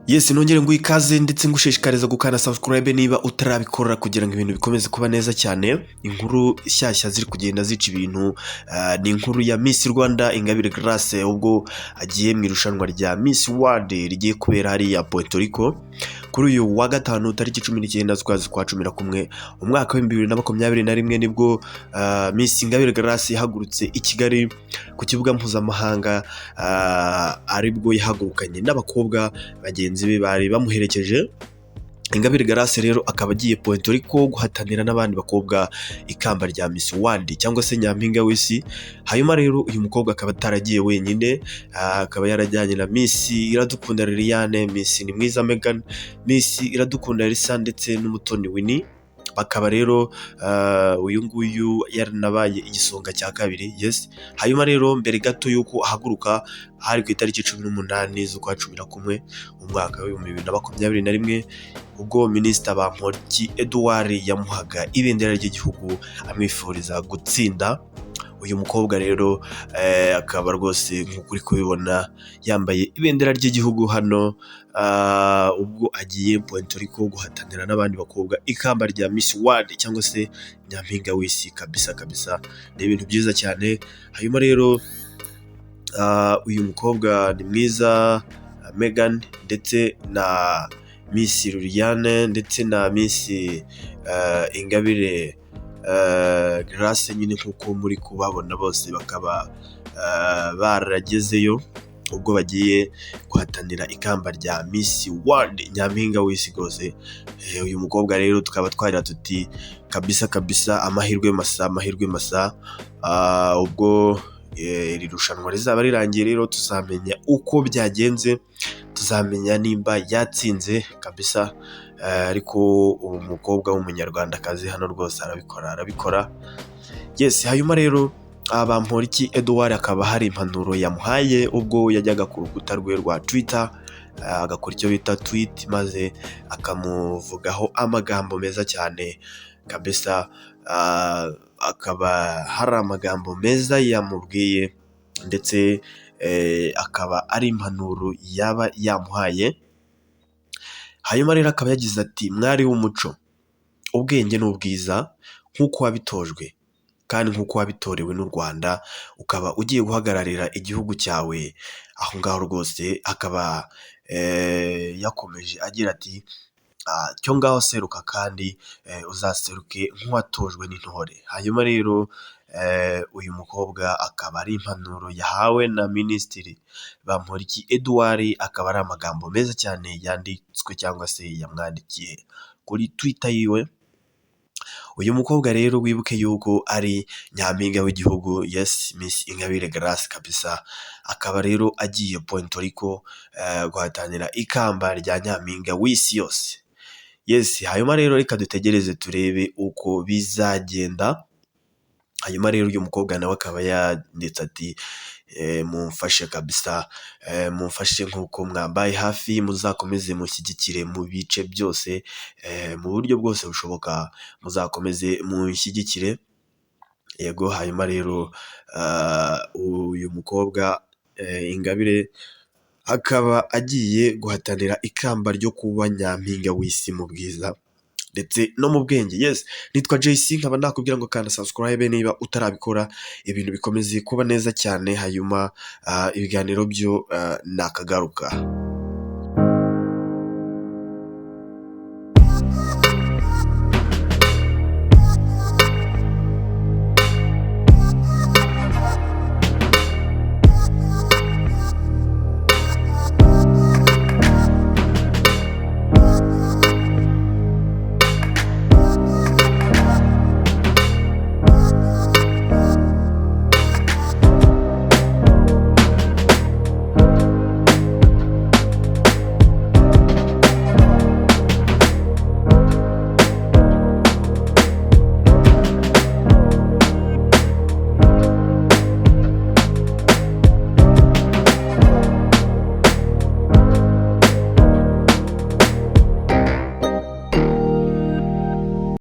Yes, nongere ngo ikaze ndetse ngushishikariza gukanda subscribe niba utarabikora kugira ngo ibintu bikomeze kuba neza cyane. Inkuru shyashya ziri kugenda zica ibintu, ni inkuru ya Miss Rwanda Ingabire Grace ubwo agiye mu irushanwa rya Miss World rigiye kubera hari ya Puerto Rico kuri uyu wa gatanu tariki 19 z'ukwezi kwa 11 umwaka wa 2021 nibwo Miss Ingabire Grace yahagurutse i Kigali ku kibuga mpuzamahanga, aribwo yahagurukanye n'abakobwa bagenzi be bari bamuherekeje. Ingabire Grace rero akaba agiye Puerto Rico guhatanira n'abandi bakobwa ikamba rya Miss World cyangwa se nyampinga w'isi. Hanyuma rero uyu mukobwa akaba ataragiye wenyine, akaba yarajyanye na Miss Iradukunda Liliane, Miss Nimwiza Megan, Miss Iradukunda Elsa ndetse n'umutoni Winnie. Bakaba rero uyu nguyu yaranabaye igisonga cya kabiri. Yes, hanyuma rero mbere gato yuko ahaguruka hari ku itariki 18 z'ukwa 11 umwaka wa 2021 ubwo Minisita Bamporiki Edouard yamuhaga ibendera ry'igihugu amwifuriza gutsinda. Uyu mukobwa rero akaba rwose nk'ukuri kubibona yambaye ibendera ry'igihugu hano, ubwo agiye Puerto Rico guhatanira n'abandi bakobwa ikamba rya Miss World cyangwa se nyampinga w'isi. Kabisa ni ibintu byiza cyane. Hanyuma rero uyu mukobwa ni mwiza Megan ndetse na Miss Liliane ndetse na Miss Ingabire Grace nyine nk'uko muri kubabona bose bakaba baragezeyo ubwo bagiye guhatanira ikamba rya Miss World nyampinga w'isi rwose. Uyu mukobwa rero tukaba twarira tuti kabisa amahirwe masa, ubwo iri rushanwa rizaba rirangiye rero tuzamenya uko byagenze, tuzamenya nimba yatsinze kabisa. Ariko umukobwa w'umunyarwandakazi hano rwose arabikora. Yes, hanyuma rero Bamporiki Edouard akaba hari impanuro yamuhaye ubwo yajyaga ku rukuta rwe rwa Twitter, agakora icyo bita tweet maze akamuvugaho amagambo meza cyane kabisa. Akaba hari amagambo meza yamubwiye ndetse akaba ari impanuro yaba yamuhaye. Hanyuma rero akaba yagize ati mwari w'umuco, ubwenge n'ubwiza nk'uko wabitojwe kandi nk'uko wabitorewe n'u Rwanda, ukaba ugiye guhagararira igihugu cyawe aho ngaho rwose. Akaba yakomeje agira ati cyo ngaho seruka kandi uzaseruke nk'uwatojwe n'intore. Hanyuma rero uyu mukobwa akaba ari impanuro yahawe na Minisitiri Bamporiki Edouard, akaba ari amagambo meza cyane yanditswe cyangwa se yamwandikiye kuri Twitter yiwe. Uyu mukobwa rero wibuke yuko ari nyampinga w'igihugu, yes, Miss Ingabire Grace kabisa. Akaba rero agiye Puerto Rico guhatanira ikamba rya nyampinga w'isi yose. Yes, hanyuma rero reka dutegereze turebe uko bizagenda. Hanyuma rero uyu mukobwa nawe akaba yanditse ati mumfashe kabisa, mumfashe nk'uko mwambaye hafi, muzakomeze mushyigikire mu bice byose, mu buryo bwose bushoboka muzakomeze mushyigikire. Yego, hanyuma rero uyu mukobwa Ingabire akaba agiye guhatanira ikamba ryo kuba nyampinga w'isi mu bwiza ndetse no mu bwenge. Yes, nitwa JC nkaba nakubwira ngo kanda subscribe niba utarabikora, ibintu bikomeze kuba neza cyane. Hanyuma ibiganiro byo nakagaruka.